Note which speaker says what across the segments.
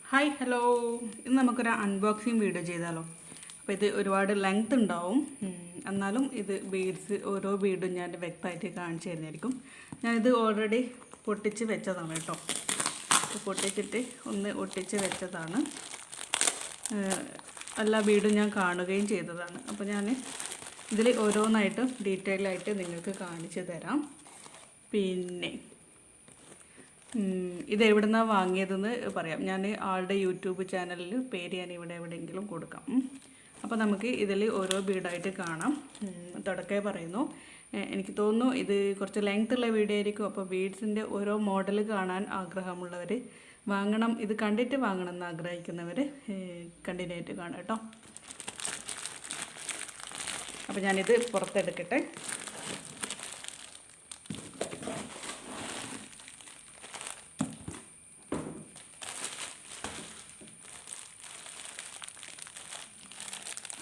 Speaker 1: Hi hello, ഇന്ന് നമുക്കൊരു unboxing video ചെയ്താലോ. അപ്പോൾ ഇത് ഒരുപാട് ലെങ്ത് ഉണ്ടാവും, എന്നാലും ഇത് ബീഡ്സ് ഓരോ ബീഡും ഞാൻ വ്യക്തമായിട്ട് കാണിച്ചു തരുന്നതായിരിക്കും. ഞാനിത് ഓൾറെഡി പൊട്ടിച്ച് വെച്ചതാണ് കേട്ടോ. പൊട്ടിച്ചിട്ട് ഒന്ന് ഒട്ടിച്ച് വെച്ചതാണ്. എല്ലാ ബീഡും ഞാൻ കാണുകയും ചെയ്തതാണ്. അപ്പോൾ ഞാൻ ഇതിൽ ഓരോന്നായിട്ടും ഡീറ്റെയിൽ ആയിട്ട് നിങ്ങൾക്ക് കാണിച്ചു തരാം. പിന്നെ ഇതെവിടുന്നാണ് വാങ്ങിയതെന്ന് പറയാം. ഞാൻ ആളുടെ യൂട്യൂബ് ചാനലിൽ പേര് ഞാൻ ഇവിടെ എവിടെയെങ്കിലും കൊടുക്കാം. അപ്പോൾ നമുക്ക് ഇതിൽ ഓരോ ബീഡായിട്ട് കാണാം. തുടക്കേ പറയുന്നു, എനിക്ക് തോന്നുന്നു ഇത് കുറച്ച് ലെങ്ത് ഉള്ള വീഡിയോ ആയിരിക്കും. അപ്പോൾ ബീഡ്സിൻ്റെ ഓരോ മോഡൽ കാണാൻ ആഗ്രഹമുള്ളവർ വാങ്ങണം, ഇത് കണ്ടിട്ട് വാങ്ങണം എന്ന് ആഗ്രഹിക്കുന്നവർ കണ്ടിന്യൂ ആയിട്ട് കാണാം കേട്ടോ. അപ്പോൾ ഞാനിത് പുറത്തെടുക്കട്ടെ.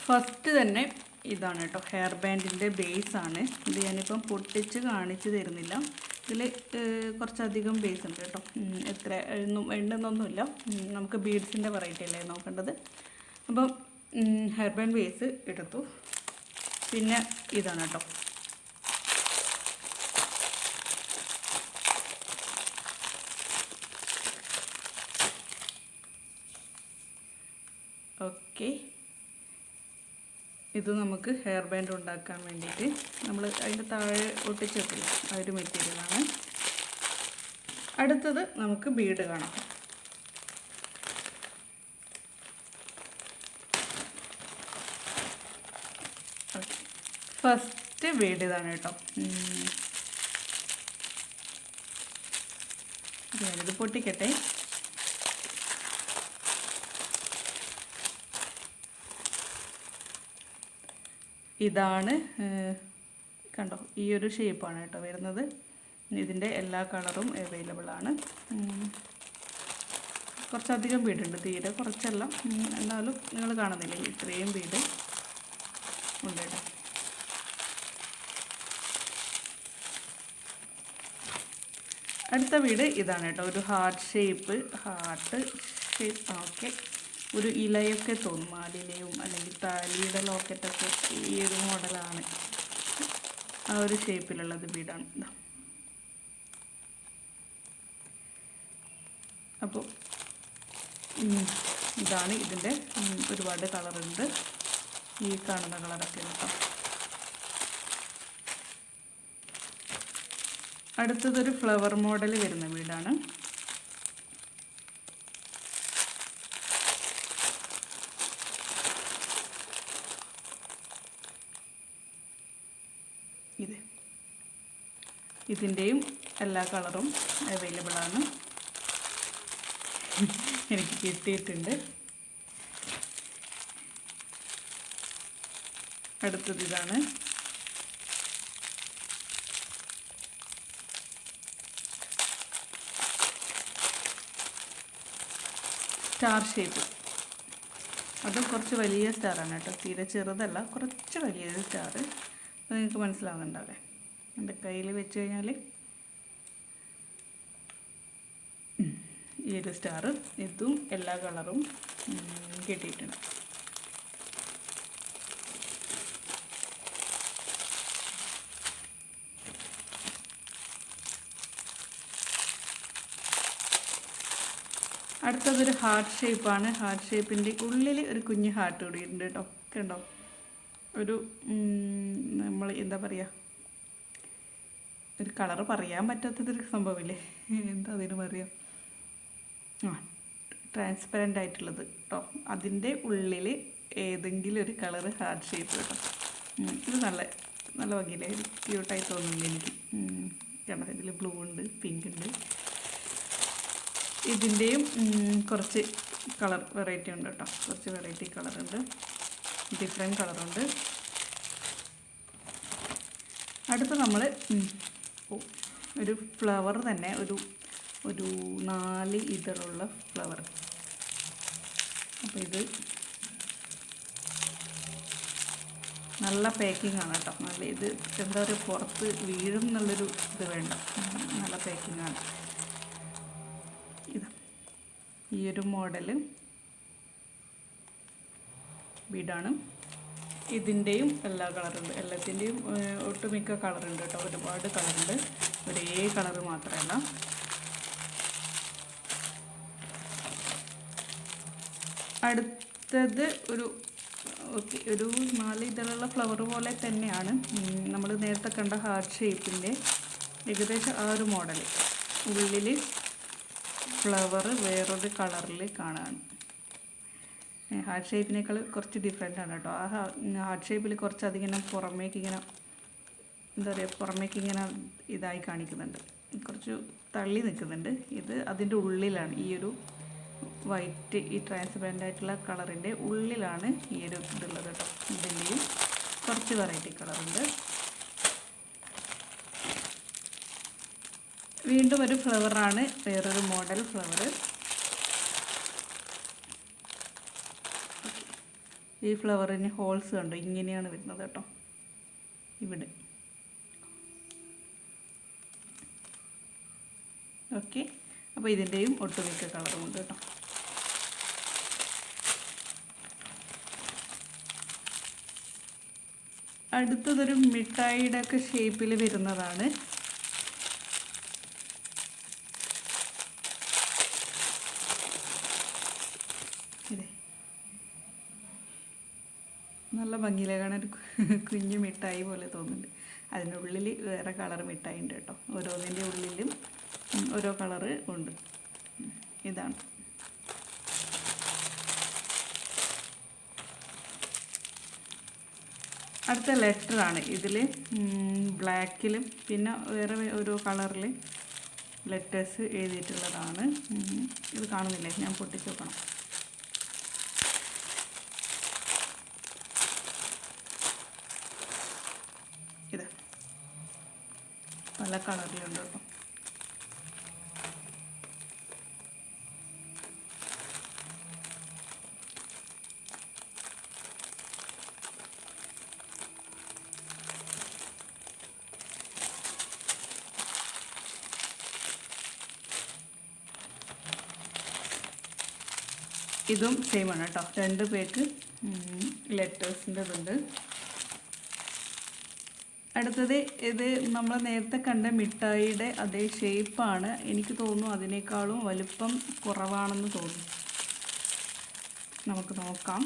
Speaker 1: ഫസ്റ്റ് തന്നെ ഇതാണ് കേട്ടോ, ഹെയർ ബാൻഡിൻ്റെ ബേസാണ്. ഇത് ഞാനിപ്പം പൊട്ടിച്ച് കാണിച്ചു തരുന്നില്ല. ഇതിൽ കുറച്ചധികം ബേസ് ഉണ്ട് കേട്ടോ. എത്ര എണ്ണൊന്നുമില്ല, നമുക്ക് ബീഡ്സിൻ്റെ വെറൈറ്റി അല്ലേ നോക്കേണ്ടത്. അപ്പം ഹെയർ ബാൻഡ് ബേസ് എടുത്തു. പിന്നെ ഇതാണ് കേട്ടോ, ഓക്കെ. ഇത് നമുക്ക് ഹെയർ ബാൻഡ് ഉണ്ടാക്കാൻ വേണ്ടിയിട്ട് നമ്മൾ അതിൻ്റെ താഴെ ഒട്ടിച്ച് വെക്കില്ല, ആ ഒരു മെറ്റീരിയലാണ്. അടുത്തത് നമുക്ക് ബീഡ് കാണാം. ഓക്കെ, ഫസ്റ്റ് ബീഡ് ഇതാണ് കേട്ടോ. ഞാനിത് പൊട്ടിക്കട്ടെ. ഇതാണ്, കണ്ടോ, ഈ ഒരു ഷേപ്പാണ് കേട്ടോ വരുന്നത്. ഇതിൻ്റെ എല്ലാ കളറും അവൈലബിൾ ആണ്. കുറച്ചധികം ബീഡുണ്ട്, തീരെ കുറച്ചല്ല, എന്നാലും നിങ്ങൾ കാണുന്നില്ലേ ഇത്രയും ബീഡ് ഉണ്ട് കേട്ടോ. അടുത്ത ബീഡ് ഇതാണ് കേട്ടോ, ഒരു ഹാർട്ട് ഷേപ്പ്. ഓക്കെ, ഒരു ഇലയൊക്കെ തോന്നും, മാലിലയും അല്ലെങ്കിൽ താലിയുടെ ലോക്കറ്റൊക്കെ ഈ ഒരു മോഡലാണ്. ആ ഒരു ഷേപ്പിലുള്ളത് ബീഡാണ്. അപ്പോൾ ഇതാണ് ഇതിൻ്റെ ഒരുപാട് കളറുണ്ട്. ഈ കാണുന്ന കളറൊക്കെ കേട്ടോ. അടുത്തതൊരു ഫ്ലവർ മോഡൽ വരുന്ന ബീഡാണ്. ഇതിൻ്റെയും എല്ലാ കളറും അവൈലബിൾ ആണ്, എനിക്ക് കിട്ടിയിട്ടുണ്ട്. അടുത്തത് ഇതാണ്. സ്റ്റാർ ഷേപ്പ്, അതും കുറച്ച് വലിയ സ്റ്റാറാണ് കേട്ടോ, തീരെ ചെറുതല്ല, കുറച്ച് വലിയൊരു സ്റ്റാർ. അത് നിങ്ങൾക്ക് മനസ്സിലാവുന്നുണ്ടാവേ. എൻ്റെ കയ്യിൽ വെച്ച് കഴിഞ്ഞാൽ ഈ ഒരു സ്റ്റാർ, ഇതും എല്ലാ കളറും കിട്ടിയിട്ടുണ്ട്. അടുത്തതൊരു ഹാർട്ട് ഷേപ്പാണ്. ഹാർട്ട് ഷേപ്പിൻ്റെ ഉള്ളിൽ ഒരു കുഞ്ഞ് ഹാർട്ട് കൂടി ഉണ്ട് കേട്ടോ. കണ്ടോ, ഒരു നമ്മൾ എന്താ പറയുക, ഒരു കളറ് പറയാൻ പറ്റാത്തതൊരു സംഭവമില്ലേ, എന്താ അതിന് പറയാം, ട്രാൻസ്പെറൻ്റ് ആയിട്ടുള്ളത് കേട്ടോ. അതിൻ്റെ ഉള്ളിൽ ഏതെങ്കിലും ഒരു കളറ് ഹാർട്ട് ഷേപ്പ് കേട്ടോ. ഇത് നല്ല നല്ല ഭംഗിയില്ലേ, ക്യൂട്ടായി തോന്നുന്നു എനിക്ക്. കണ്ടോ, ഇതിൽ ബ്ലൂ ഉണ്ട്, പിങ്ക് ഉണ്ട്. ഇതിൻ്റെയും കുറച്ച് കളർ വെറൈറ്റി ഉണ്ട് കേട്ടോ, കുറച്ച് വെറൈറ്റി കളറുണ്ട്, ഡിഫറെൻറ്റ് കളറുണ്ട്. അടുത്ത നമ്മൾ ഒരു ഫ്ലവർ തന്നെ, ഒരു 4 ഇതളുള്ള ഫ്ലവർ. അപ്പോൾ ഇത് നല്ല പാക്കിംഗ് ആണ് കേട്ടോ. നല്ല ഇത് എന്താ പറയുക, പുറത്ത് വീഴും എന്നുള്ളൊരു ഇത് വേണ്ട, നല്ല പാക്കിംഗ് ആണ്. ഇത് ഈ ഈ ഒരു മോഡൽ ബീഡാണ്. ഇതിൻ്റെയും എല്ലാ കളറുണ്ട്, എല്ലാത്തിൻ്റെയും ഒട്ടുമിക്ക കളറുണ്ട് കേട്ടോ. ഒരുപാട് കളറുണ്ട്, ഒരേ കളറ് മാത്രമല്ല. അടുത്തത് ഒരു ഒരു 4 ഇതളുള്ള ഫ്ലവർ പോലെ തന്നെയാണ്. നമ്മൾ നേരത്തെ കണ്ട ഹാർട്ട് ഷേപ്പിൻ്റെ ഏകദേശം ആ ഒരു മോഡൽ. ഉള്ളിൽ ഫ്ലവർ വേറൊരു കളറിൽ കാണാൻ. ഹാർട്ട് ഷേപ്പിനേക്കാൾ കുറച്ച് ഡിഫറെൻ്റ് ആണ് കേട്ടോ. ആ ഹാർട്ട് ഷേപ്പിൽ കുറച്ചധികം ഇങ്ങനെ പുറമേക്കിങ്ങനെ എന്താ പറയുക, പുറമേക്കിങ്ങനെ ഇതായി കാണിക്കുന്നുണ്ട്, കുറച്ച് തള്ളി നിൽക്കുന്നുണ്ട്. ഇത് അതിൻ്റെ ഉള്ളിലാണ്, ഈ ഒരു വൈറ്റ്, ഈ ട്രാൻസ്പെറൻ്റ് ആയിട്ടുള്ള കളറിൻ്റെ ഉള്ളിലാണ് ഈ ഒരു ഇതുള്ളത് കേട്ടോ. ഇതിൻ്റെയും കുറച്ച് വെറൈറ്റി കളറുണ്ട്. വീണ്ടും ഒരു ഫ്ലവറാണ്, വേറൊരു മോഡൽ ഫ്ലവർ. ഈ ഫ്ലവറിന് ഹോൾസ് കണ്ടോ, ഇങ്ങനെയാണ് വരുന്നത് കേട്ടോ ഇവിടെ. ഓക്കെ, അപ്പോൾ ഇതിൻ്റെയും ഒട്ടുമിക്ക കളറുമുണ്ട് കേട്ടോ. അടുത്തതൊരു മിഠായിയുടെ ഒക്കെ ഷേപ്പിൽ വരുന്നതാണ്. നല്ല ഭംഗിയിലെ കാണാൻ, കുഞ്ഞു മിഠായി പോലെ തോന്നുന്നുണ്ട്. അതിൻ്റെ ഉള്ളിൽ വേറെ കളർ മിഠായി ഉണ്ട് കേട്ടോ. ഓരോന്നിൻ്റെ ഉള്ളിലും ഓരോ കളറ് ഉണ്ട്. ഇതാണ്. അടുത്ത ലെറ്ററാണ്. ഇതിൽ ബ്ലാക്കിലും പിന്നെ വേറെ ഓരോ കളറിൽ ലെറ്റേഴ്സ് എഴുതിയിട്ടുള്ളതാണ്. ഇത് കാണുന്നില്ലേ, ഞാൻ പൊട്ടിച്ച് നോക്കണം. ഇത് പല കളറിലുണ്ട് കേട്ടോ. ഇതും സെയിമാണ് കേട്ടോ. 2 പേക്ക് ലെറ്റേഴ്സിൻ്റെ ഇതുണ്ട്. അടുത്തത് ഇത് നമ്മൾ നേരത്തെ കണ്ട മിഠായിയുടെ അതേ ഷേപ്പാണ്. എനിക്ക് തോന്നുന്നു അതിനേക്കാളും വലുപ്പം കുറവാണെന്ന് തോന്നുന്നു. നമുക്ക് നോക്കാം.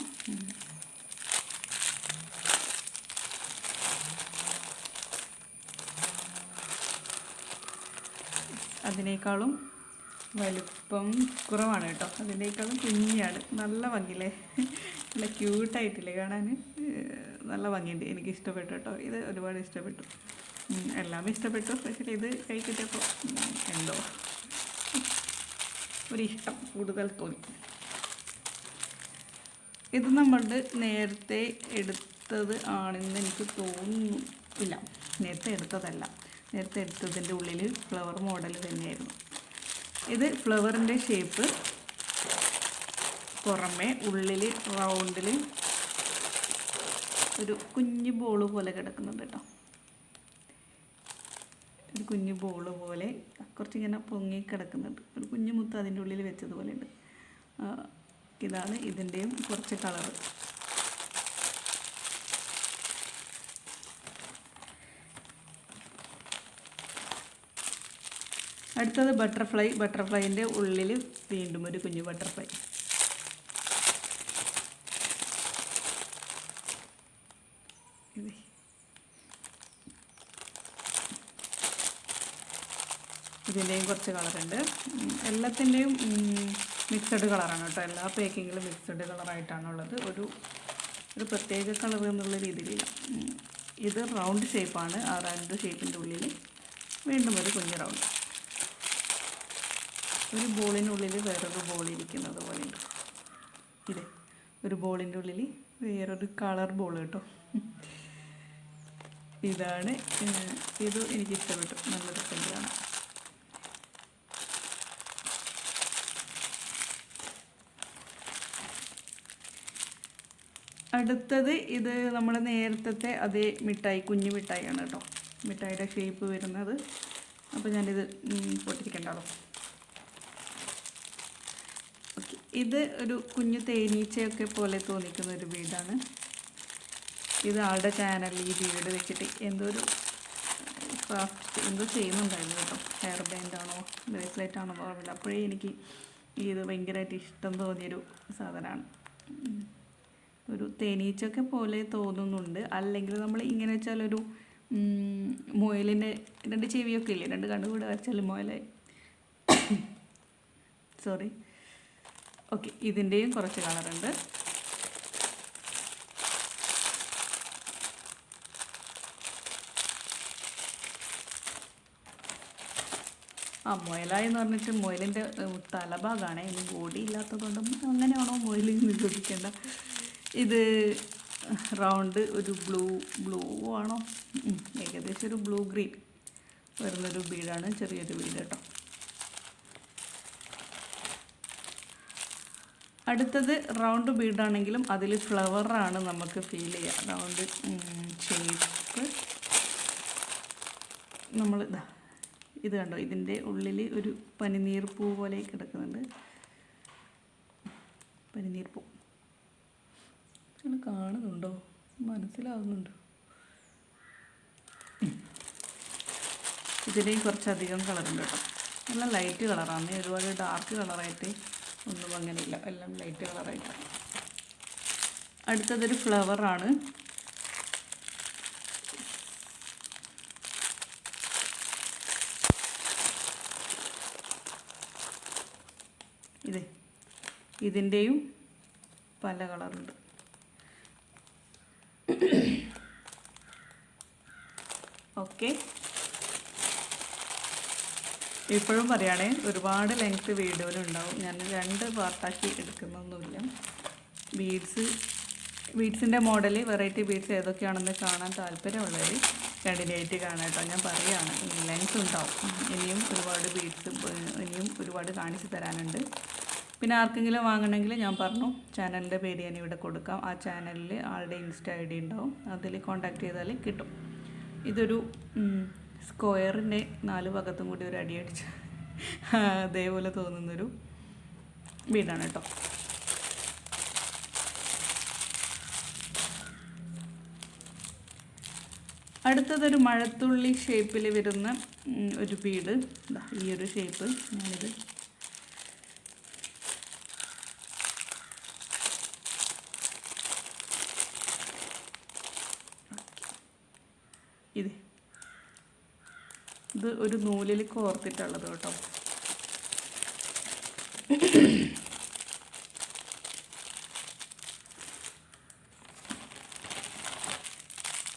Speaker 1: അതിനേക്കാളും വലുപ്പം കുറവാണ് കേട്ടോ. അതിനേക്കാളും കുഞ്ഞാണ്. നല്ല ഭംഗിയില്ലേ, നല്ല ക്യൂട്ടായിട്ടില്ലേ കാണാൻ, നല്ല ഭംഗിയുണ്ട്. എനിക്ക് ഇഷ്ടപ്പെട്ടു കേട്ടോ. ഇത് ഒരുപാട് ഇഷ്ടപ്പെട്ടു, എല്ലാം ഇഷ്ടപ്പെട്ടു. പക്ഷേ ഇത് കൈ കിട്ടിയപ്പോൾ എന്തോ ഒരിഷ്ടം കൂടുതൽ തോന്നി. ഇത് നമ്മളുടെ നേരത്തെ എടുത്തത് ആണെന്ന് എനിക്ക് തോന്നുന്നില്ല. നേരത്തെ എടുത്തതല്ല, നേരത്തെ എടുത്തതിൻ്റെ ഉള്ളിൽ ഫ്ലവർ മോഡൽ തന്നെയായിരുന്നു. ഇത് ഫ്ലവറിൻ്റെ ഷേപ്പ്, പുറമേ ഉള്ളിൽ റൗണ്ടിൽ ഒരു കുഞ്ഞു ബോള് പോലെ കിടക്കുന്നുണ്ട് കേട്ടോ. ഒരു കുഞ്ഞു ബോള് പോലെ കുറച്ചിങ്ങനെ പൊങ്ങി കിടക്കുന്നുണ്ട്. ഒരു കുഞ്ഞു മുത്ത് അതിൻ്റെ ഉള്ളിൽ വെച്ചതുപോലെ ഉണ്ട്. ഇതാണ് ഇതിൻ്റെയും കുറച്ച് കളറ്. അടുത്തത് ബട്ടർഫ്ലൈ. ബട്ടർഫ്ലൈൻ്റെ ഉള്ളിൽ വീണ്ടും ഒരു കുഞ്ഞു ബട്ടർഫ്ലൈ. ഇതിൻ്റെയും കുറച്ച് കളറുണ്ട്. എല്ലാത്തിൻ്റെയും മിക്സഡ് കളറാണ് കേട്ടോ. എല്ലാ പാക്കിങ്ങിലും മിക്സഡ് കളറായിട്ടാണുള്ളത്. ഒരു പ്രത്യേക കളർ എന്നുള്ള രീതിയിലില്ല. ഇത് റൗണ്ട് ഷേപ്പാണ്. ആ റൗണ്ട് ഷേപ്പിൻ്റെ ഉള്ളിൽ വീണ്ടും ഒരു കുഞ്ഞു റൗണ്ട്. ഒരു ബോളിനുള്ളിൽ വേറൊരു ബോൾ ഇരിക്കുന്നത് പോലെയുണ്ട്. ഇത് ഒരു ബോളിൻ്റെ ഉള്ളിൽ വേറൊരു കളർ ബോൾ കേട്ടോ. ഇതാണ്. ഇത് എനിക്കിഷ്ടപ്പെട്ടു, നല്ല രസമാണ്. അടുത്തത് ഇത് നമ്മൾ നേരത്തെ അതേ മിഠായി, കുഞ്ഞു മിഠായിയാണ് കേട്ടോ. മിഠായിയുടെ ഷേപ്പ് വരുന്നത്. അപ്പോൾ ഞാനിത് പൊട്ടിക്കണ്ടല്ലോ. ഓക്കെ, ഇത് ഒരു കുഞ്ഞു തേനീച്ചയൊക്കെ പോലെ തോന്നിക്കുന്ന ഒരു ബീഡാണ്. ഇത് ആളുടെ ചാനലിൽ ഈ ബീഡ് വെച്ചിട്ട് എന്തോ ചെയ്യുന്നുണ്ടായിരുന്നു കേട്ടോ. ഹെയർ ബാൻഡാണോ ബ്രേസ്ലെറ്റ് ആണോ ഓർമ്മയില്ല. അപ്പോഴേ എനിക്ക് ഇത് ഭയങ്കരമായിട്ട് ഇഷ്ടം തോന്നിയൊരു സാധനമാണ്. ഒരു തേനീച്ചയൊക്കെ പോലെ തോന്നുന്നുണ്ട്. അല്ലെങ്കിൽ നമ്മൾ ഇങ്ങനെ വെച്ചാൽ ഒരു മുയലിൻ്റെ 2 ചെവിയൊക്കെ ഇല്ലേ, 2 കണ്ണു കൂടെ വരച്ചാൽ മുയലായി. സോറി. ഓക്കെ, ഇതിൻ്റെയും കുറച്ച് കളറുണ്ട്. മുയലായി എന്ന് പറഞ്ഞിട്ട് മുയലിൻ്റെ തലഭാഗമാണ്, ഇനി ബോഡി ഇല്ലാത്തതുകൊണ്ടും അങ്ങനെയാണോ മുയൽ എന്ന് ചോദിക്കേണ്ട. ഇത് റൗണ്ട് ഒരു ബ്ലൂ ആണോ, ഏകദേശം ഒരു ബ്ലൂ ഗ്രീൻ വരുന്നൊരു ബീഡാണ്. ചെറിയൊരു ബീഡ് കേട്ടോ. അടുത്തത് റൗണ്ട് ബീഡാണെങ്കിലും അതിൽ ഫ്ലവറാണ് നമുക്ക് ഫീൽ ചെയ്യുക. റൗണ്ട് ഷേപ്പ് നമ്മൾ ഇത് കണ്ടോ, ഇതിൻ്റെ ഉള്ളിൽ ഒരു പനിനീർ പൂ പോലെ കിടക്കുന്നുണ്ട്. പനിനീർ പൂ കാണുന്നുണ്ടോ, മനസ്സിലാവുന്നുണ്ടോ? ഇതിലേക്ക് കുറച്ചധികം കളറുണ്ട് കേട്ടോ. എല്ലാം ലൈറ്റ് കളറാണ്, ഒരുപാട് ഡാർക്ക് കളറായിട്ട് ഒന്നും അങ്ങനെയില്ല, എല്ലാം ലൈറ്റ് കളറായിട്ടാണ്. അടുത്തതൊരു ഫ്ലവറാണ്. ഇതിൻ്റെയും പല കളറുണ്ട്. ഓക്കെ, ഇപ്പോഴും പറയുകയാണെ ഒരുപാട് ലെങ്ത്ത് വീഡിയോയിലുണ്ടാവും. ഞാൻ 2 പാർട്ടാക്കി എടുക്കുന്നൊന്നുമില്ല. ബീഡ്സിൻ്റെ മോഡൽ വെറൈറ്റി ബീഡ്സ് ഏതൊക്കെയാണെന്ന് കാണാൻ താല്പര്യമുള്ളവർ കണ്ടിന്യൂയായിട്ട് കാണാം കേട്ടോ. ഞാൻ പറയുകയാണ്, ലെങ്ത്ത് ഉണ്ടാവും. ഇനിയും ഒരുപാട് ബീഡ്സ് ഇനിയും ഒരുപാട് കാണിച്ചു തരാനുണ്ട്. പിന്നെ ആർക്കെങ്കിലും വാങ്ങണമെങ്കിൽ ഞാൻ പറഞ്ഞു, ചാനലിൻ്റെ പേര് ഞാൻ ഇവിടെ കൊടുക്കാം. ആ ചാനലിൽ ആളുടെ ഇൻസ്റ്റ ID ഉണ്ടാവും, അതിൽ കോൺടാക്ട് ചെയ്താൽ കിട്ടും. ഇതൊരു സ്ക്വയറിൻ്റെ 4 ഭാഗത്തും കൂടി ഒരു അടിയടിച്ച് അതേപോലെ തോന്നുന്നൊരു ബീഡാണ് കേട്ടോ. അടുത്തതൊരു മഴത്തുള്ളി ഷേപ്പിൽ വരുന്ന ഒരു ബീഡ്. ഈ ഒരു ഷേപ്പ് ഞാനിത് ഇത് ഒരു നൂലിൽ കോർത്തിട്ടുള്ളത് കേട്ടോ.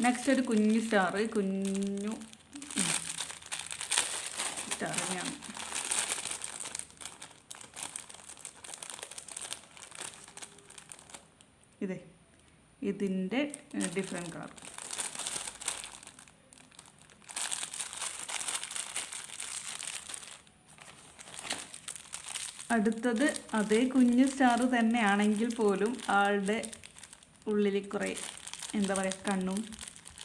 Speaker 1: നെക്സ്റ്റ് ഒരു കുഞ്ഞു സ്റ്റാർ തന്നെയാണ്. ഇതിൻ്റെ ഡിഫറെൻറ്റ് കളർ. അടുത്തത് അതേ കുഞ്ഞു സ്റ്റാർ തന്നെയാണെങ്കിൽ പോലും ആളുടെ ഉള്ളിൽ കുറേ എന്താ പറയുക, കണ്ണും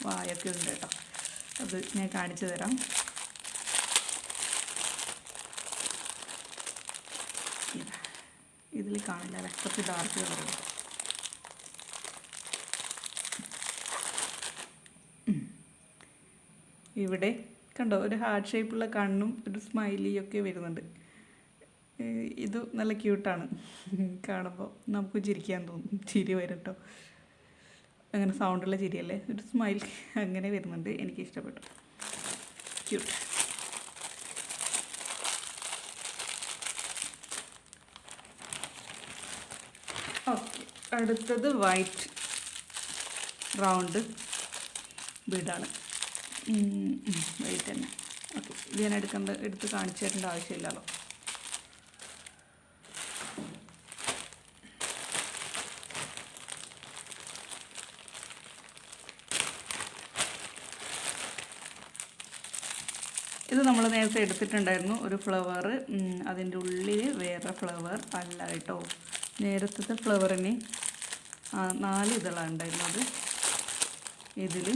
Speaker 1: വായൊക്കെ ഉണ്ട് കേട്ടോ. അത് ഞാൻ കാണിച്ചു തരാം. ഇതിൽ കാണില്ല, കുറച്ച് ഡാർക്ക് കളറുണ്ട്. ഇവിടെ കണ്ടോ, ഒരു ഹാർട്ട് ഷേപ്പുള്ള കണ്ണും ഒരു സ്മൈലിയൊക്കെ വരുന്നുണ്ട്. ഇത് നല്ല ക്യൂട്ടാണ്, കാണുമ്പോൾ നമുക്ക് ചിരിക്കാൻ തോന്നും, ചിരി വരും കേട്ടോ. അങ്ങനെ സൗണ്ടുള്ള ചിരിയല്ലേ, ഒരു സ്മൈൽ അങ്ങനെ വരുന്നുണ്ട്. എനിക്ക് ഇഷ്ടപ്പെട്ടു, ക്യൂട്ട്. ഓക്കെ, അടുത്തത് വൈറ്റ് റൗണ്ട് ബീഡാണ്. വൈറ്റ് തന്നെ. ഓക്കെ, ഇത് ഞാൻ എടുത്ത് കാണിച്ചു തരേണ്ട ആവശ്യമില്ലല്ലോ. ഇത് നമ്മൾ നേരത്തെ എടുത്തിട്ടുണ്ടായിരുന്നു ഒരു ഫ്ലവർ, അതിൻ്റെ ഉള്ളിൽ വേറെ ഫ്ലവർ അല്ല കേട്ടോ. നേരത്തെ ഫ്ലവറിന് 4 ഇതളാണ് ഉണ്ടായിരുന്നത്, ഇതിൽ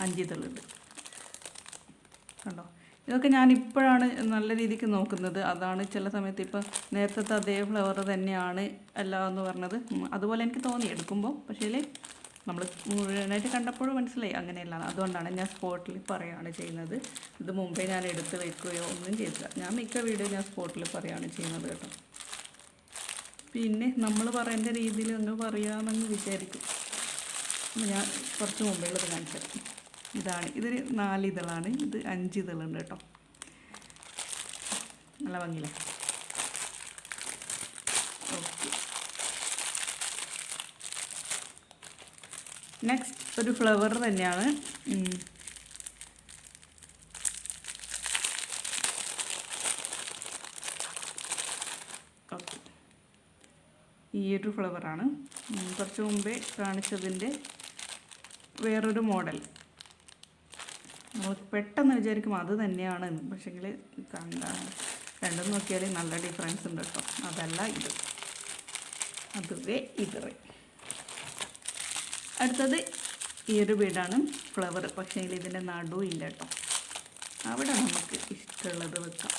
Speaker 1: 5 ഇതളുണ്ട് കണ്ടോ. ഇതൊക്കെ ഞാൻ ഇപ്പോഴാണ് നല്ല രീതിക്ക് നോക്കുന്നത്. അതാണ് ചില സമയത്ത് ഇപ്പോൾ നേരത്തെ അതേ ഫ്ലവർ തന്നെയാണ് അല്ല എന്ന് പറഞ്ഞത്. അതുപോലെ എനിക്ക് തോന്നി എടുക്കുമ്പോൾ. പക്ഷേ നമ്മൾ മുഴുവനായിട്ട് കണ്ടപ്പോഴും മനസ്സിലായി അങ്ങനെയല്ല. അതുകൊണ്ടാണ് ഞാൻ സ്പോട്ടിൽ പറയുകയാണ് ചെയ്യുന്നത്. ഇത് മുമ്പേ ഞാൻ എടുത്ത് വെക്കുകയോ ഒന്നും ചെയ്തില്ല. ഞാൻ മിക്ക വീഡിയോ ഞാൻ സ്പോട്ടിൽ പറയുകയാണ് ചെയ്യുന്നത് കേട്ടോ. പിന്നെ നമ്മൾ പറയേണ്ട രീതിയിൽ അങ്ങ് പറയാമെന്ന് വിചാരിക്കും. ഞാൻ കുറച്ച് മുമ്പേയുള്ളത് കാണിച്ചത് ഇതാണ്. ഇതൊരു 4 ഇതളാണ്. ഇത് 5 ഇതളുണ്ട് കേട്ടോ. നല്ല ഭംഗിയില്ലേ? ഓക്കെ, നെക്സ്റ്റ് ഒരു ഫ്ലവർ തന്നെയാണ്. ഓക്കെ, ഈ ഒരു ഫ്ലവറാണ് കുറച്ച് മുമ്പേ കാണിച്ചതിൻ്റെ വേറൊരു മോഡൽ. നമ്മൾ പെട്ടെന്ന് വിചാരിക്കും അത് തന്നെയാണ്, പക്ഷേങ്കിൽ രണ്ടും നോക്കിയാൽ നല്ല ഡിഫറൻസ് ഉണ്ട് കേട്ടോ. അതല്ല ഇത്, അതുവേ ഇത്. അടുത്തത് ഈ ഒരു ബീഡാണ് ഫ്ലവർ. പക്ഷേ ഇതിൻ്റെ നടുവില്ല കേട്ടോ. അവിടെ നമുക്ക് ഇഷ്ടമുള്ളത് വെക്കാം.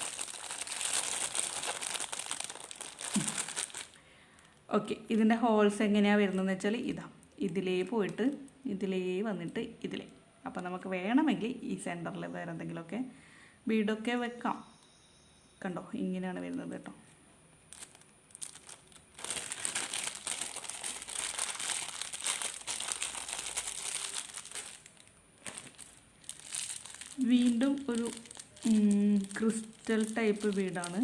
Speaker 1: ഓക്കെ, ഇതിൻ്റെ ഹോൾസ് എങ്ങനെയാണ് വരുന്നതെന്ന് വെച്ചാൽ ഇതാ, ഇതിലേ പോയിട്ട് ഇതിലേ വന്നിട്ട് ഇതിലേ. അപ്പോൾ നമുക്ക് വേണമെങ്കിൽ ഈ സെൻറ്ററിൽ വേറെ എന്തെങ്കിലുമൊക്കെ ബീഡൊക്കെ വെക്കാം. കണ്ടോ, ഇങ്ങനെയാണ് വരുന്നത് കേട്ടോ. വീണ്ടും ഒരു ക്രിസ്റ്റൽ ടൈപ്പ് ബീഡാണ്.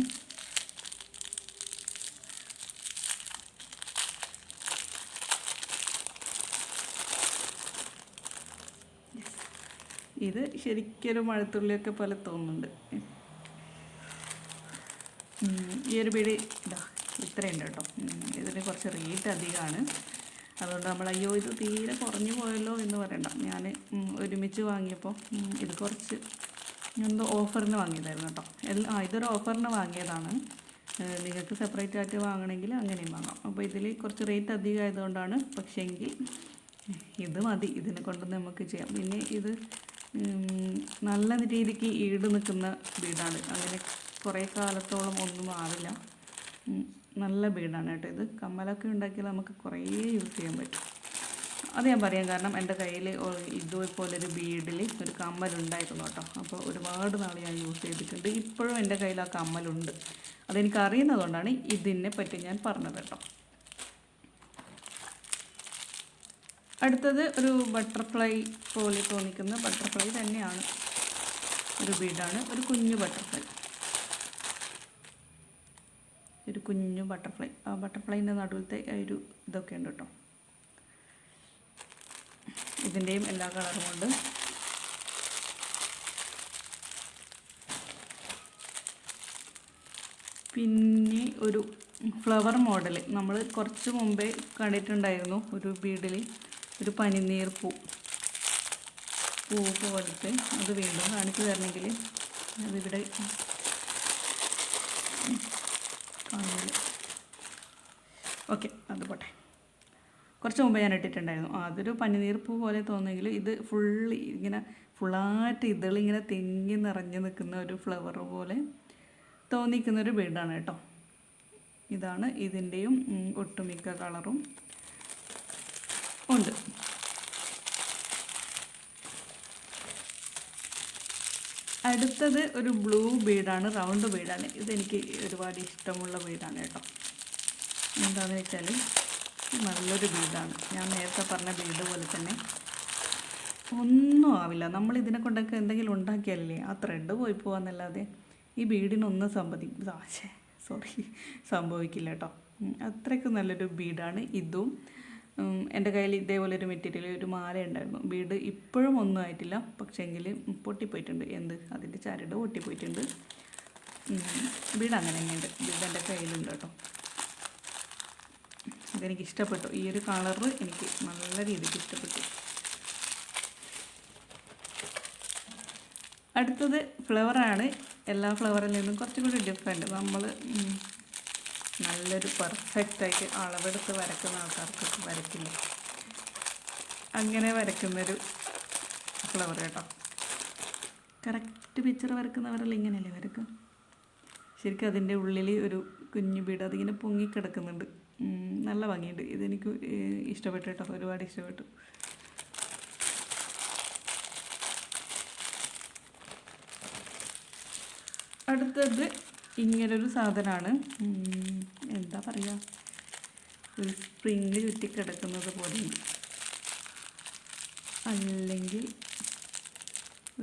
Speaker 1: ഇത് ശരിക്കൊരു മഴത്തുള്ളിയൊക്കെ പോലെ തോന്നുന്നുണ്ട്. ഈ ഒരു ബീഡ് ഇതാ ഇത്രയുണ്ട് കേട്ടോ. ഇതിന് കുറച്ച് റേറ്റ് അധികമാണ്. അതുകൊണ്ട് നമ്മൾ അയ്യോ ഇത് തീരെ കുറഞ്ഞു പോയല്ലോ എന്ന് പറയണ്ട. ഞാൻ ഒരുമിച്ച് വാങ്ങിയപ്പോൾ ഇത് കുറച്ച് എന്തോ ഓഫറിന് വാങ്ങിയതായിരുന്നു കേട്ടോ. ഇതൊരു ഓഫറിന് വാങ്ങിയതാണ്. നിങ്ങൾക്ക് സെപ്പറേറ്റ് ആയിട്ട് വാങ്ങണമെങ്കിൽ അങ്ങനെയും വാങ്ങാം. അപ്പോൾ ഇതിൽ കുറച്ച് റേറ്റ് അധികം ആയതുകൊണ്ടാണ്. പക്ഷേങ്കിൽ ഇത് മതി, ഇതിനെ കൊണ്ട് നമുക്ക് ചെയ്യാം. പിന്നെ ഇത് നല്ല രീതിക്ക് ഈട് നിൽക്കുന്ന ബീഡാണ്. അങ്ങനെ കുറേ കാലത്തോളം ഒന്നും ആവില്ല. നല്ല ബീഡാണ് കേട്ടോ. ഇത് കമ്മലൊക്കെ ഉണ്ടാക്കിയാൽ നമുക്ക് കുറേ യൂസ് ചെയ്യാൻ പറ്റും. അത് ഞാൻ പറയാം, കാരണം എൻ്റെ കയ്യിൽ ഇതുപോലൊരു ബീഡിൽ ഒരു കമ്മലുണ്ടായിരുന്നു കേട്ടോ. അപ്പോൾ ഒരുപാട് നാൾ ഞാൻ യൂസ് ചെയ്തിട്ടുണ്ട്. ഇപ്പോഴും എൻ്റെ കയ്യിൽ ആ കമ്മലുണ്ട്. അതെനിക്ക് അറിയുന്നതുകൊണ്ടാണ് ഇതിനെ പറ്റി ഞാൻ പറഞ്ഞത് കേട്ടോ. അടുത്തത് ഒരു ബട്ടർഫ്ലൈ പോലെ തോന്നിക്കുന്ന ബട്ടർഫ്ലൈ തന്നെയാണ്. ഒരു ബീഡാണ്, ഒരു കുഞ്ഞു ബട്ടർഫ്ലൈ. ഒരു കുഞ്ഞു ബട്ടർഫ്ലൈ. ആ ബട്ടർഫ്ലൈൻ്റെ നടുവിലത്തെ ഒരു ഇതൊക്കെ ഉണ്ട് കേട്ടോ. ഇതിൻ്റെയും എല്ലാ കളറും ഉണ്ട്. പിന്നെ ഒരു ഫ്ലവർ മോഡൽ നമ്മൾ കുറച്ച് മുമ്പേ കണ്ടിട്ടുണ്ടായിരുന്നു. ഒരു ബീഡിൽ ഒരു പനിനീർ പൂ പോലത്തെ. അത് വീണ്ടും കാണിച്ചു തരണമെങ്കിൽ അതിവിടെ കാണില്ല. ഓക്കെ, അത് പോട്ടെ. കുറച്ച് മുമ്പ് ഞാൻ ഇട്ടിട്ടുണ്ടായിരുന്നു. അതൊരു പനിനീർ പൂ പോലെ തോന്നുമെങ്കിൽ ഇത് ഇങ്ങനെ ഫുള്ളായിട്ട് ഇതളിങ്ങനെ തിങ്ങി നിറഞ്ഞു നിൽക്കുന്ന ഒരു ഫ്ലവർ പോലെ തോന്നിക്കുന്നൊരു ബീഡാണ് കേട്ടോ. ഇതാണ് ഇതിൻ്റെയും ഒട്ടുമിക്ക കളറും ഉണ്ട്. അടുത്തത് ഒരു ബ്ലൂ ബീഡാണ്, റൗണ്ട് ബീഡാണ്. ഇതെനിക്ക് ഒരുപാട് ഇഷ്ടമുള്ള ബീഡാണ് കേട്ടോ. എന്താണെന്ന് വെച്ചാൽ നല്ലൊരു ബീഡാണ്. ഞാൻ നേരത്തെ പറഞ്ഞ ബീഡ് പോലെ തന്നെ ഒന്നും ആവില്ല. നമ്മൾ ഇതിനെ കൊണ്ടൊക്കെ എന്തെങ്കിലും ഉണ്ടാക്കിയാലേ ആ ത്രെഡ് പോയി പോകാന്നല്ലാതെ ഈ ബീഡിനൊന്നും സംഭവിക്കില്ല കേട്ടോ. അത്രയ്ക്ക് നല്ലൊരു ബീഡാണ് ഇതും. എൻ്റെ കയ്യിൽ ഇതേപോലെ ഒരു മെറ്റീരിയൽ ഒരു മാല ഉണ്ടായിരുന്നു. ബീഡ് ഇപ്പോഴും ഒന്നും ആയിട്ടില്ല, പക്ഷേങ്കിൽ പൊട്ടിപ്പോയിട്ടുണ്ട്. അതിൻ്റെ ചരട് പൊട്ടിപ്പോയിട്ടുണ്ട്. ബീഡ് അങ്ങനെ തന്നെയുണ്ട്. ബീഡ് എൻ്റെ കയ്യിലുണ്ട് കേട്ടോ. ഇതെനിക്ക് ഇഷ്ടപ്പെട്ടു. ഈ ഒരു കളറ് എനിക്ക് നല്ല രീതിക്ക് ഇഷ്ടപ്പെട്ടു. അടുത്തത് ഫ്ലവറാണ്. എല്ലാ ഫ്ലവറിൽ നിന്നും കുറച്ചും കൂടി ഡിഫറെൻറ്റ്. നമ്മൾ നല്ലൊരു പെർഫെക്റ്റായിട്ട് അളവെടുത്ത് വരക്കുന്ന ആൾക്കാർക്കൊക്കെ വരയ്ക്കില്ല, അങ്ങനെ വരയ്ക്കുന്നൊരു ഫ്ലവർ കേട്ടോ. കറക്റ്റ് പിക്ചർ വരക്കുന്നവരെല്ലാം ഇങ്ങനെയല്ലേ വരക്കുക. ശരിക്കും അതിൻ്റെ ഉള്ളിൽ ഒരു കുഞ്ഞു ബീഡ് അതിങ്ങനെ പൊങ്ങിക്കിടക്കുന്നുണ്ട്. നല്ല ഭംഗിയുണ്ട്. ഇതെനിക്ക് ഇഷ്ടപ്പെട്ടു കേട്ടോ, ഒരുപാട് ഇഷ്ടപ്പെട്ടു. അടുത്തത് ഇങ്ങനൊരു സാധനമാണ്. എന്താ പറയുക, ഒരു സ്പ്രിങ് ചുറ്റിക്കിടക്കുന്നത് പോലെയുണ്ട്. അല്ലെങ്കിൽ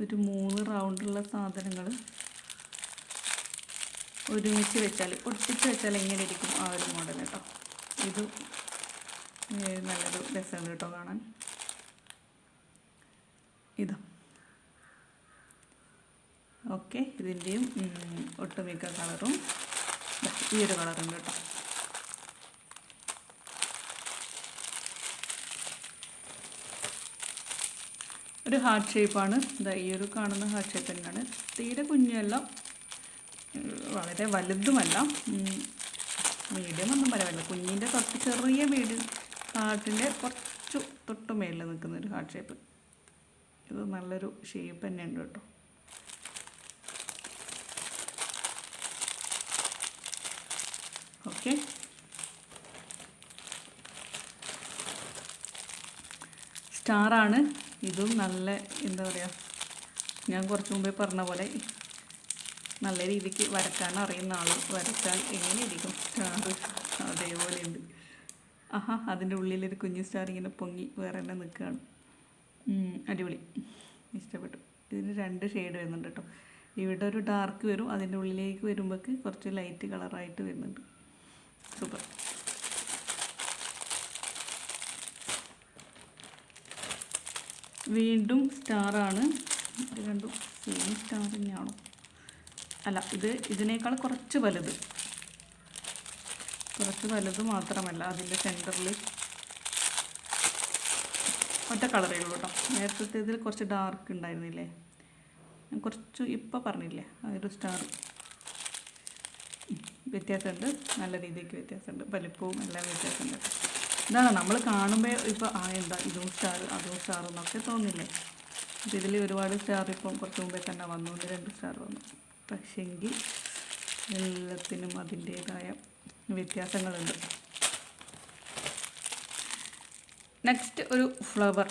Speaker 1: ഒരു 3 റൗണ്ടുള്ള സാധനങ്ങൾ ഒരുമിച്ച് വെച്ചാൽ, ഒട്ടിച്ച് വെച്ചാൽ എങ്ങനെ ഇരിക്കും ആ ഒരു മോഡൽ കേട്ടോ. ഇത് നല്ലൊരു രസമുണ്ട് കേട്ടോ കാണാൻ. ഇതാ ഓക്കെ. ഇതിൻ്റെയും ഒട്ടുമിക്ക കളറും ഈ ഒരു കളറുണ്ട് കേട്ടോ. ഒരു ഹാർട്ട് ഷേപ്പാണ്. ഇതാ ഈ ഒരു കാണുന്ന ഹാർട്ട് ഷേപ്പ് തന്നെയാണ്. തീരെ കുഞ്ഞല്ല, വളരെ വലുതുമല്ല, മീഡിയം ഒന്നും പറയാമല്ല. കുഞ്ഞിൻ്റെ തൊട്ട് ചെറിയ വീട് ഹാർട്ടിൻ്റെ കുറച്ച് തൊട്ട് മേളിൽ നിൽക്കുന്ന ഒരു ഹാർട്ട് ഷേപ്പ്. ഇത് നല്ലൊരു ഷേപ്പ് തന്നെയുണ്ട് കേട്ടോ. ഓക്കെ. സ്റ്റാറാണ്. ഇതും നല്ല എന്താ പറയുക, ഞാൻ കുറച്ച് മുമ്പേ പറഞ്ഞ പോലെ നല്ല രീതിക്ക് വരക്കാൻ അറിയുന്ന ആൾ വരച്ചാൽ എങ്ങനെ ഇരിക്കും സ്റ്റാർ അതേപോലെ ഉണ്ട്. ആഹാ, അതിൻ്റെ ഉള്ളിലൊരു കുഞ്ഞു സ്റ്റാർ ഇങ്ങനെ പൊങ്ങി വേറെ തന്നെ നിൽക്കുകയാണ്. അടിപൊളി, ഇഷ്ടപ്പെട്ടു. ഇതിന് 2 ഷെയ്ഡ് വരുന്നുണ്ട് കേട്ടോ. ഇവിടെ ഒരു ഡാർക്ക് വരും, അതിൻ്റെ ഉള്ളിലേക്ക് വരുമ്പോഴേക്ക് കുറച്ച് ലൈറ്റ് കളറായിട്ട് വരുന്നുണ്ട്. സൂപ്പർ. വീണ്ടും സ്റ്റാറാണ്. ഇത് രണ്ടും സെയിം സ്റ്റാർ തന്നെയാണോ? അല്ല, ഇതിനേക്കാൾ കുറച്ച് വലുത് മാത്രമല്ല, അതിൻ്റെ സെൻറ്ററിൽ ഒറ്റ കളറേ ഉള്ളൂ കേട്ടോ. നേരത്തെ ഇതിൽ കുറച്ച് ഡാർക്ക് ഉണ്ടായിരുന്നില്ലേ, ഞാൻ കുറച്ച് ഇപ്പോൾ പറഞ്ഞില്ലേ, അതൊരു സ്റ്റാർ വ്യത്യാസമുണ്ട്. നല്ല രീതിക്ക് വ്യത്യാസമുണ്ട്, വലിപ്പവും എല്ലാം വ്യത്യാസമുണ്ട്. ഇതാണ് നമ്മൾ കാണുമ്പോൾ ഇപ്പോൾ എന്താ ഇതും സ്റ്റാർ അതും സ്റ്റാർ എന്നൊക്കെ തോന്നില്ലേ. അപ്പോൾ ഇതിൽ ഒരുപാട് സ്റ്റാർ ഇപ്പം കുറച്ച് മുമ്പേ തന്നെ വന്നു, 2 സ്റ്റാർ വന്നു. പക്ഷെങ്കിൽ എല്ലാത്തിനും അതിൻ്റേതായ വ്യത്യാസങ്ങളുണ്ട്. നെക്സ്റ്റ് ഒരു ഫ്ലവർ.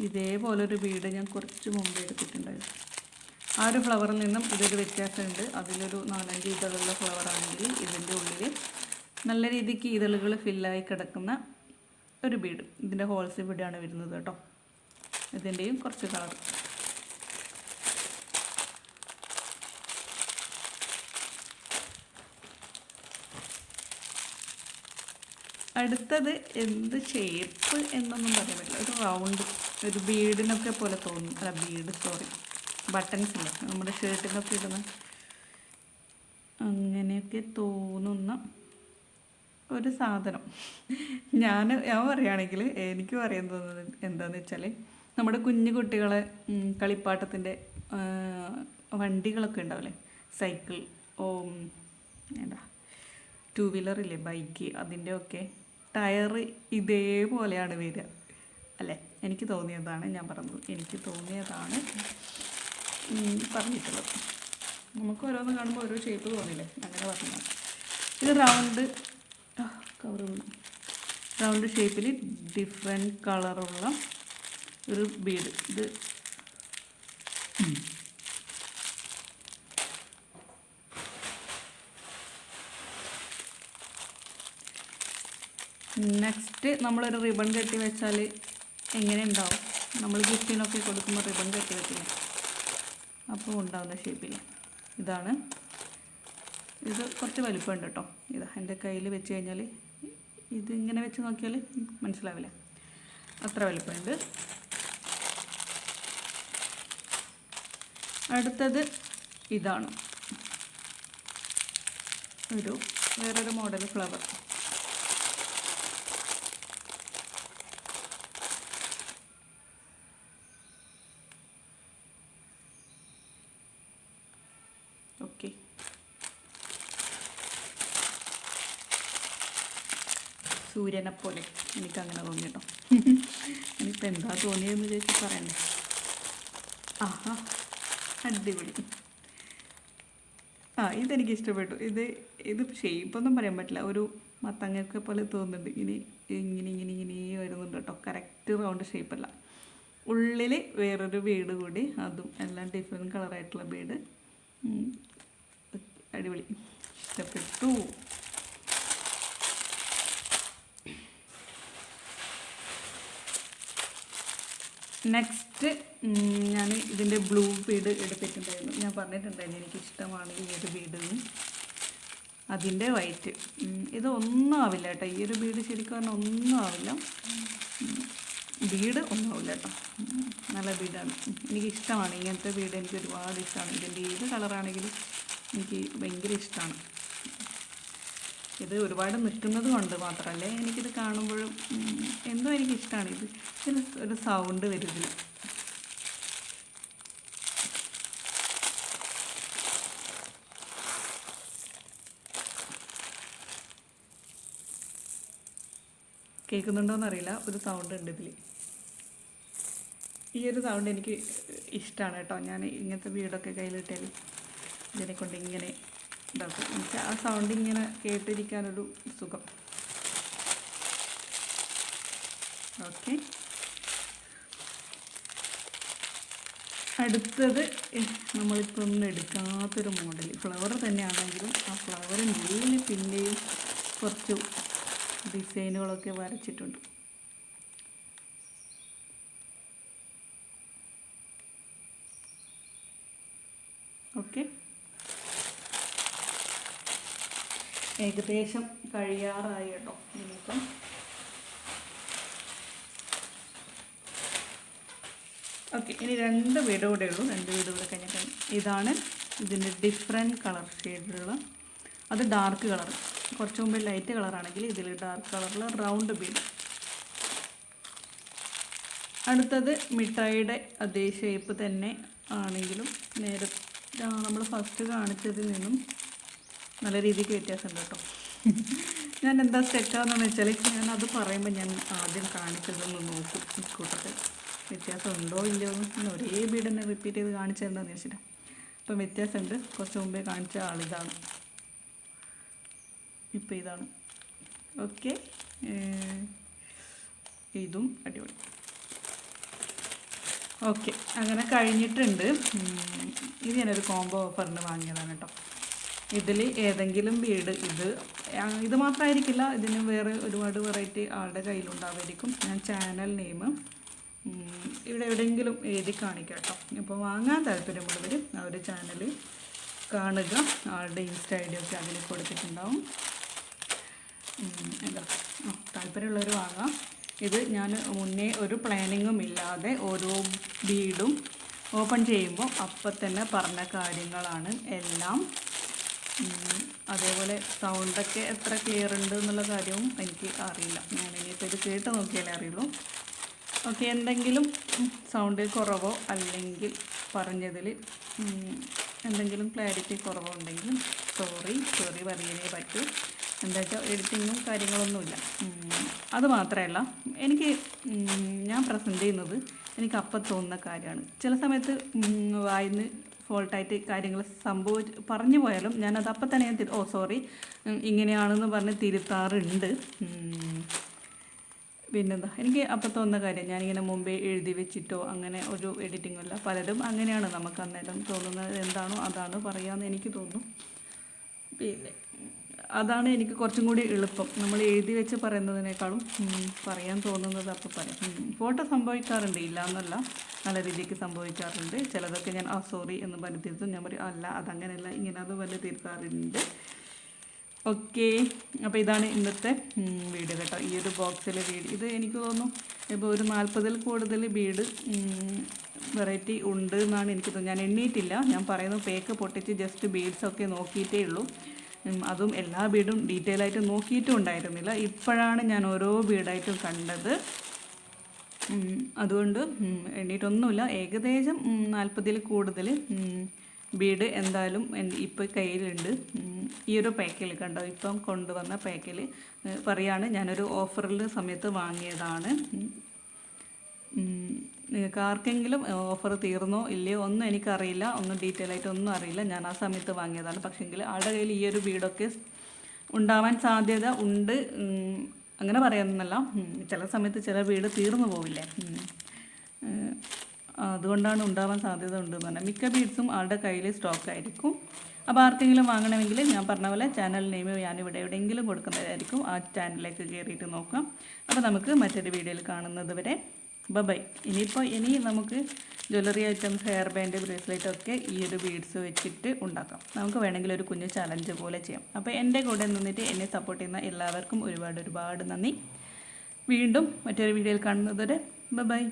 Speaker 1: ഇതേപോലൊരു ബീഡ് ഞാൻ കുറച്ച് മുമ്പേ എടുത്തിട്ടുണ്ടായിരുന്നു. ആ ഒരു ഫ്ലവറിൽ നിന്നും ഇതൊരു വ്യത്യാസമുണ്ട്. അതിലൊരു 4-5 ഇതളുള്ള ഫ്ലവറാണെങ്കിൽ ഇതിൻ്റെ ഉള്ളിൽ നല്ല രീതിക്ക് ഇതളുകൾ ഫില്ലായി കിടക്കുന്ന ഒരു ബീഡ്. ഇതിൻ്റെ ഹോൾസ് ഇവിടെയാണ് വരുന്നത് കേട്ടോ. ഇതിൻ്റെയും കുറച്ച് കളർ. അടുത്തത് എന്ത് ഷേപ്പ് എന്നൊന്നും പറയാൻ പറ്റില്ല. ഒരു റൗണ്ട്, ഒരു ബീഡിനൊക്കെ പോലെ തോന്നും. അല്ല, ബട്ടൺസ് ഇല്ല നമ്മുടെ ഷർട്ടിനൊക്കെ ഇടുന്ന, അങ്ങനെയൊക്കെ തോന്നുന്ന ഒരു സാധനം. ഞാൻ പറയുകയാണെങ്കിൽ എനിക്ക് പറയാൻ തോന്നുന്നത് എന്താണെന്ന് വെച്ചാൽ, നമ്മുടെ കുഞ്ഞു കുട്ടികളെ കളിപ്പാട്ടത്തിൻ്റെ വണ്ടികളൊക്കെ ഉണ്ടാവില്ലേ, സൈക്കിൾ, എന്താ 2 വീലറില്ലേ, ബൈക്ക്, അതിൻ്റെയൊക്കെ ടയറ് ഇതേപോലെയാണ് വരിക അല്ലേ. എനിക്ക് തോന്നിയതാണ് ഞാൻ പറഞ്ഞത്, എനിക്ക് തോന്നിയതാണ് പറഞ്ഞിട്ടുള്ളത്. നമുക്ക് ഓരോന്ന് കാണുമ്പോൾ ഓരോ ഷേപ്പ് തോന്നില്ലേ, അങ്ങനെ പറഞ്ഞാൽ. ഇത് റൗണ്ട് ഷേപ്പിൽ ഡിഫറെൻറ്റ് കളറുള്ള ഒരു ബീഡ്. ഇത് നെക്സ്റ്റ് നമ്മളൊരു റിബൺ കെട്ടി വെച്ചാൽ എങ്ങനെ ഉണ്ടാവും, നമ്മൾ ഗിഫ്റ്റിനൊക്കെ കൊടുക്കുമ്പോൾ റിബൺ കെട്ടി വെക്കില്ല, അപ്പോൾ ഉണ്ടാവുന്ന ഷേപ്പിൽ ഇതാണ്. ഇത് കുറച്ച് വലിപ്പമുണ്ട് കേട്ടോ. ഇതാ എൻ്റെ കയ്യിൽ വെച്ച് കഴിഞ്ഞാൽ, ഇതിങ്ങനെ വെച്ച് നോക്കിയാൽ മനസ്സിലാവില്ല, അത്ര വലിപ്പമുണ്ട്. അടുത്തത് ഇതാണ്, വേറൊരു മോഡൽ ഫ്ലവർ. ഓക്കെ, സൂര്യനെ പോലെ എനിക്കങ്ങനെ തോന്നി കേട്ടോ. ഇനിയിപ്പോൾ എന്താ തോന്നിയെന്ന് ചേച്ചി പറയണ്ടേ. ആഹാ, അടിപൊളി. ഇതെനിക്ക് ഇഷ്ടപ്പെട്ടു. ഇത് ഷേപ്പൊന്നും പറയാൻ പറ്റില്ല, ഒരു മത്തങ്ങയൊക്കെ പോലെ തോന്നുന്നുണ്ട്. ഇങ്ങനെ വരുന്നുണ്ട് കേട്ടോ. കറക്റ്റ് റൗണ്ട് ഷേപ്പല്ല. ഉള്ളിൽ വേറൊരു ബീഡ് കൂടി, അതും എല്ലാം ഡിഫറെൻറ്റ് കളറായിട്ടുള്ള ബീഡ്. അടിപൊളി, ഇഷ്ടപ്പെട്ടു. നെക്സ്റ്റ് ഞാൻ ഇതിൻ്റെ ബ്ലൂ ബീഡ് എടുത്തിട്ടുണ്ടായിരുന്നു. ഞാൻ പറഞ്ഞിട്ടുണ്ടായിരുന്നു എനിക്കിഷ്ടമാണ് ഈ ഒരു ബീഡ്. അതിൻ്റെ വൈറ്റ്. ഇതൊന്നും ആവില്ല കേട്ടോ. ഈ ഒരു ബീഡ് ശരിക്കും പറഞ്ഞാൽ ഒന്നും ആവില്ല. ബീഡ് ഒന്നും ആവില്ല കേട്ടോ. നല്ല ബീഡാണ്. എനിക്കിഷ്ടമാണ് ഇങ്ങനത്തെ ബീഡ്. എനിക്ക് ഒരുപാട് ഇഷ്ടമാണ്. ഇതിൻ്റെ ഏത് കളറാണെങ്കിലും എനിക്ക് ഭയങ്കര ഇഷ്ടമാണ്. ഇത് ഒരുപാട് നിൽക്കുന്നത് കൊണ്ട് മാത്രമല്ല, എനിക്കിത് കാണുമ്പോഴും എന്തോ എനിക്കിഷ്ടമാണ്. ഇതിന് ഒരു സൗണ്ട് വരും ഇതിൽ. കേൾക്കുന്നുണ്ടോയെന്നറിയില്ല, ഒരു സൗണ്ട് ഉണ്ട് ഇതിൽ. ഈ ഒരു സൗണ്ട് എനിക്ക് ഇഷ്ടമാണ് കേട്ടോ. ഞാൻ ഇങ്ങനത്തെ വീടൊക്കെ കയ്യിൽ കിട്ടിയാൽ ഇതിനെ കൊണ്ട് ഇങ്ങനെ ഇതാക്കും. എനിക്ക് ആ സൗണ്ട് ഇങ്ങനെ കേട്ടിരിക്കാനൊരു സുഖം. ഓക്കെ, അടുത്തത് നമ്മളിപ്പോൾ ഒന്നും എടുക്കാത്തൊരു മോഡൽ. ഫ്ലവർ തന്നെയാണെങ്കിലും ആ ഫ്ലവറിൻ്റെ ഉള്ളിൽ പിന്നെയും കുറച്ച് ഡിസൈനുകളൊക്കെ വരച്ചിട്ടുണ്ട്. ഓക്കെ, ഏകദേശം കഴിയാറായി കേട്ടോ. ഇനിയിപ്പം ഓക്കെ, ഇനി 2 വീട് കൂടെ ഉള്ളൂ. 2 വീട് കൂടെ കഴിഞ്ഞാൽ ഇതാണ് ഇതിൻ്റെ ഡിഫറെൻറ്റ് കളർ ഷെയ്ഡിലുള്ള. അത് ഡാർക്ക് കളർ. കുറച്ച് മുമ്പ് ലൈറ്റ് കളറാണെങ്കിൽ ഇതിൽ ഡാർക്ക് കളറിൽ റൗണ്ട് ബീഡ്. അടുത്തത് മിഠായിയുടെ അതേ ഷേപ്പ് തന്നെ ആണെങ്കിലും നേരെ നമ്മൾ ഫസ്റ്റ് കാണിച്ചതിൽ നിന്നും നല്ല രീതിക്ക് വ്യത്യാസമുണ്ട് കേട്ടോ. ഞാൻ എന്താ തെറ്റാന്ന് വെച്ചാൽ, ഞാനത് പറയുമ്പോൾ ഞാൻ ആദ്യം കാണിച്ചതൊന്ന് നോക്കും ഇക്കൂട്ടത്തിൽ വ്യത്യാസം ഉണ്ടോ ഇല്ലയോ എന്ന്. ഒരേ ബീഡ് തന്നെ റിപ്പീറ്റ് ചെയ്ത് കാണിച്ചതെന്താണെന്ന് വെച്ചിട്ടാണ്. അപ്പം വ്യത്യാസമുണ്ട്. കുറച്ച് മുമ്പേ കാണിച്ച ആളിതാണ്, ഇപ്പോൾ ഇതാണ്. ഓക്കെ, ഇതും അടിപൊളി. ഓക്കെ, അങ്ങനെ കഴിഞ്ഞിട്ടുണ്ട്. ഇത് ഞാനൊരു കോംബോ ഓഫറിന് വാങ്ങിയതാണ് കേട്ടോ. ഇതിൽ ഏതെങ്കിലും ബീഡ് ഇത് മാത്രമായിരിക്കില്ല, ഇതിന് വേറെ ഒരുപാട് വെറൈറ്റി ആളുടെ കയ്യിലുണ്ടാവുമായിരിക്കും. ഞാൻ ചാനൽ നെയിം ഇവിടെ എവിടെയെങ്കിലും എഴുതി കാണിക്കാം കേട്ടോ. ഇപ്പോൾ വാങ്ങാൻ താല്പര്യമുള്ളവർ ആ ഒരു ചാനൽ കാണുക. ആളുടെ ഇൻസ്റ്റ ഐ ഡി ഒക്കെ അതിൽ കൊടുത്തിട്ടുണ്ടാവും. എന്താ താല്പര്യമുള്ളവർ വാങ്ങാം. ഇത് ഞാൻ മുന്നേ ഒരു പ്ലാനിങ്ങും ഇല്ലാതെ ഓരോ ബീഡും ഓപ്പൺ ചെയ്യുമ്പോൾ അപ്പം തന്നെ പറഞ്ഞ കാര്യങ്ങളാണ് എല്ലാം. അതേപോലെ സൗണ്ടൊക്കെ എത്ര ക്ലിയർ ഉണ്ട് എന്നുള്ള കാര്യവും എനിക്ക് അറിയില്ല. ഞാനിനിയിപ്പോൾ ഇത് കേട്ട് നോക്കിയാലേ അറിയുള്ളൂ. ഓക്കെ, എന്തെങ്കിലും സൗണ്ട് കുറവോ അല്ലെങ്കിൽ പറഞ്ഞതിൽ എന്തെങ്കിലും ക്ലാരിറ്റി കുറവോ ഉണ്ടെങ്കിൽ സോറി പറയാനേ പറ്റൂ. എന്താ വെച്ചാൽ എഡിറ്റിങ്ങും കാര്യങ്ങളൊന്നുമില്ല. അതുമാത്രമല്ല, ഞാൻ പ്രസൻറ്റ് ചെയ്യുന്നത് എനിക്ക് അപ്പം തോന്നുന്ന കാര്യമാണ്. ചില സമയത്ത് വായിന്ന് ഫോൾട്ടായിട്ട് കാര്യങ്ങൾ പറഞ്ഞു പോയാലും ഞാനത് അപ്പം തന്നെ സോറി ഇങ്ങനെയാണെന്ന് പറഞ്ഞ് തിരുത്താറുണ്ട്. പിന്നെന്താ, എനിക്ക് അപ്പം തോന്നുന്ന കാര്യം ഞാനിങ്ങനെ മുമ്പേ എഴുതി വെച്ചിട്ടോ അങ്ങനെ ഒരു എഡിറ്റിംഗും അല്ല. പലരും അങ്ങനെയാണ്, നമുക്ക് അന്നേരം തോന്നുന്നത് എന്താണോ അതാണ് പറയാമെന്ന് എനിക്ക് തോന്നുന്നു. പിന്നെ അതാണ് എനിക്ക് കുറച്ചും കൂടി എളുപ്പം. നമ്മൾ എഴുതി വെച്ച് പറയുന്നതിനേക്കാളും പറയാൻ തോന്നുന്നത് അപ്പം പറയും. ഫോട്ടോ സംഭവിക്കാറുണ്ട്, ഇല്ല എന്നല്ല, നല്ല രീതിക്ക് സംഭവിക്കാറുണ്ട്. ചിലതൊക്കെ ഞാൻ സോറി എന്ന് പറഞ്ഞ് തിരുത്തും. ഞാൻ പറയും അല്ല അതങ്ങനെയല്ല ഇങ്ങനെ അത് വല്ല തിരുത്താറുണ്ട്. ഓക്കെ, അപ്പോൾ ഇതാണ് ഇന്നത്തെ വീഡിയോ കേട്ടോ. ഈ ഒരു ബോക്സിലെ വീഡിയോ ഇത് എനിക്ക് തോന്നുന്നു ഇപ്പോൾ ഒരു 40-ൽ കൂടുതൽ ബീഡ് വെറൈറ്റി ഉണ്ട് എന്നാണ് എനിക്ക് തോന്നുന്നത്. ഞാൻ എണ്ണിയിട്ടില്ല. ഞാൻ പറയുന്നത് പേക്ക് പൊട്ടിച്ച് ജസ്റ്റ് ബീഡ്സൊക്കെ നോക്കിയിട്ടേ ഉള്ളൂ. അതും എല്ലാ ബീഡും ഡീറ്റെയിൽ ആയിട്ട് നോക്കിയിട്ടും ഉണ്ടായിരുന്നില്ല. ഇപ്പോഴാണ് ഞാൻ ഓരോ ബീഡായിട്ടും കണ്ടത്. അതുകൊണ്ട് എണ്ണിയിട്ടൊന്നുമില്ല. ഏകദേശം 40-ൽ കൂടുതൽ ബീഡ് എന്തായാലും ഇപ്പോൾ കയ്യിലുണ്ട്. ഈ ഒരു പാക്കിൽ കണ്ടോ, ഇപ്പം കൊണ്ടുവന്ന പാക്കിൽ പറയാണ് ഞാനൊരു ഓഫറിൽ സമയത്ത് വാങ്ങിയതാണ്. നിങ്ങൾക്ക് ആർക്കെങ്കിലും ഓഫർ തീർന്നോ ഇല്ലയോ ഒന്നും എനിക്കറിയില്ല, ഒന്നും ഡീറ്റെയിൽ ആയിട്ട് ഒന്നും അറിയില്ല. ഞാൻ ആ സമയത്ത് വാങ്ങിയതാണ്. പക്ഷേങ്കിൽ ആളുടെ കയ്യിൽ ഈ ഒരു ബീഡൊക്കെ ഉണ്ടാവാൻ സാധ്യത ഉണ്ട്. അങ്ങനെ പറയാമെന്നല്ല, ചില സമയത്ത് ചില ബീഡ് തീർന്നു പോവില്ലേ, അതുകൊണ്ടാണ് ഉണ്ടാവാൻ സാധ്യത ഉണ്ടെന്ന് പറഞ്ഞാൽ. മിക്ക ബീഡ്സും ആളുടെ കയ്യിൽ സ്റ്റോക്ക് ആയിരിക്കും. അപ്പോൾ ആർക്കെങ്കിലും വാങ്ങണമെങ്കിൽ ഞാൻ പറഞ്ഞ പോലെ ചാനൽ നെയിം ഞാനിവിടെ എവിടെയെങ്കിലും കൊടുക്കുന്നതായിരിക്കും. ആ ചാനലിലേക്ക് കയറിയിട്ട് നോക്കാം. അപ്പോൾ നമുക്ക് മറ്റൊരു വീഡിയോയിൽ കാണുന്നത് വരെ ബൈ. ഇനി നമുക്ക് jewellery items, hair band, bracelet ഒക്കെ ഈ ഒരു ബീഡ്സ് വെച്ചിട്ട് ഉണ്ടാക്കാം. നമുക്ക് വേണമെങ്കിൽ ഒരു കുഞ്ഞു ചലഞ്ച് പോലെ ചെയ്യാം. അപ്പോൾ എൻ്റെ കൂടെ നിന്നിട്ട് എന്നെ സപ്പോർട്ട് ചെയ്യുന്ന എല്ലാവർക്കും ഒരുപാട് നന്ദി. വീണ്ടും മറ്റൊരു വീഡിയോയിൽ കാണുന്നത് വരെ ബൈ.